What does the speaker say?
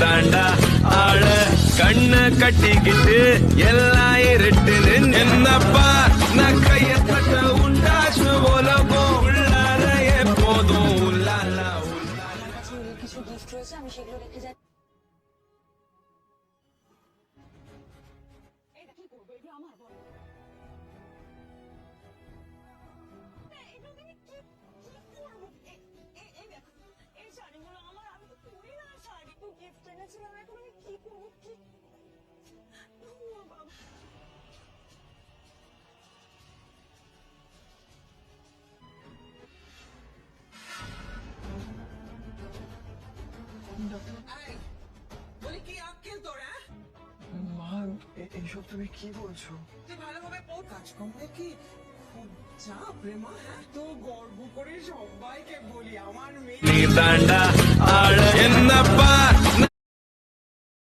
தாண்டா ஆள கண்ண கட்டிக்கிட்டு எல்லாம் இருட்டுன்னு என்னப்பா நான் கைய தட்ட உண்டாச்சு உலகம் உள்ளார எப்போதும் உள்ளாலா কিছু গিফট রয়েছে, আমি সেগুলো রেখে যাই। এটা কি করবো? এটা আমার বল। এই শাড়িগুলো আমার, আমি তো পরি না শাড়ি। তুই গিফট এনেছিলাম, এখন আমি কি করবো? কি বাবা, বলি কি আক্কেল তোর? মা, এইসব তুমি কি বলছো? তুই ভালোভাবে পড়, কাজকর্ম কি খুব চাপ রে মা? তো গর্ব করে সবাইকে বলি আমার মেয়ে நீ தாண்டா ஆள என்னப்பா